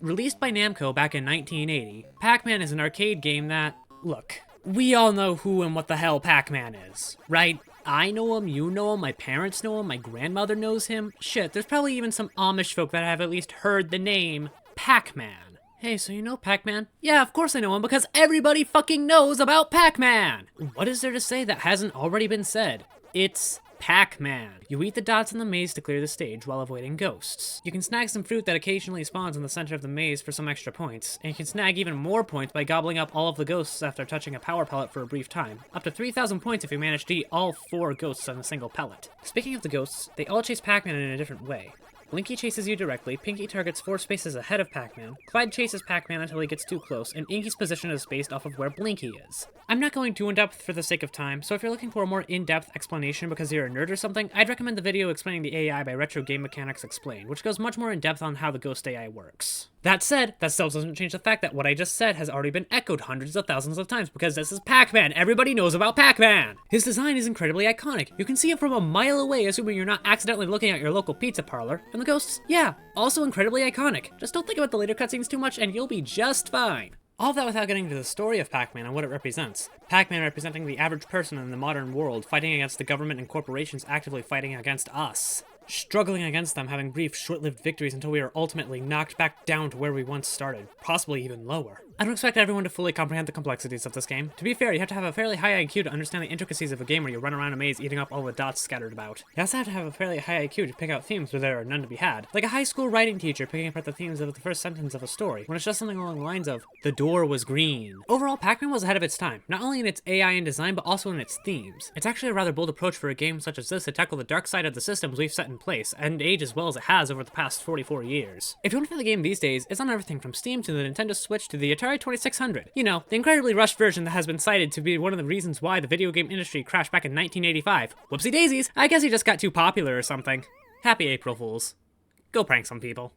Released by Namco back in 1980, Pac-Man is an arcade game that, look, we all know who and what the hell Pac-Man is, right? I know him, you know him, my parents know him, my grandmother knows him. Shit, there's probably even some Amish folk that have at least heard the name Pac-Man. Hey, so you know Pac-Man? Yeah, of course I know him because everybody fucking knows about Pac-Man! What is there to say that hasn't already been said? It's Pac-Man. You eat the dots in the maze to clear the stage while avoiding ghosts. You can snag some fruit that occasionally spawns in the center of the maze for some extra points, and you can snag even more points by gobbling up all of the ghosts after touching a power pellet for a brief time. Up to 3,000 points if you manage to eat all 4 ghosts on a single pellet. Speaking of the ghosts, they all chase Pac-Man in a different way. Blinky chases you directly, Pinky targets 4 spaces ahead of Pac-Man, Clyde chases Pac-Man until he gets too close, and Inky's position is based off of where Blinky is. I'm not going too in-depth for the sake of time, so if you're looking for a more in-depth explanation because you're a nerd or something, I'd recommend the video explaining the AI by Retro Game Mechanics Explained, which goes much more in-depth on how the ghost AI works. That said, that still doesn't change the fact that what I just said has already been echoed hundreds of thousands of times because this is Pac-Man! Everybody knows about Pac-Man! His design is incredibly iconic. You can see it from a mile away, assuming you're not accidentally looking at your local pizza parlor. And the ghosts, yeah, also incredibly iconic. Just don't think about the later cutscenes too much and you'll be just fine. All of that without getting into the story of Pac-Man and what it represents. Pac-Man representing the average person in the modern world, fighting against the government and corporations actively fighting against us. Struggling against them, having brief, short-lived victories until we are ultimately knocked back down to where we once started, possibly even lower. I don't expect everyone to fully comprehend the complexities of this game. To be fair, you have to have a fairly high IQ to understand the intricacies of a game where you run around a maze eating up all the dots scattered about. You also have to have a fairly high IQ to pick out themes where there are none to be had. Like a high school writing teacher picking apart the themes of the first sentence of a story, when it's just something along the lines of, the door was green. Overall, Pac-Man was ahead of its time, not only in its AI and design, but also in its themes. It's actually a rather bold approach for a game such as this to tackle the dark side of the systems we've set in place, and age as well as it has over the past 44 years. If you want to play the game these days, it's on everything from Steam to the Nintendo Switch to the Atari 2600. You know, the incredibly rushed version that has been cited to be one of the reasons why the video game industry crashed back in 1985. Whoopsie daisies, I guess he just got too popular or something. Happy April Fools. Go prank some people.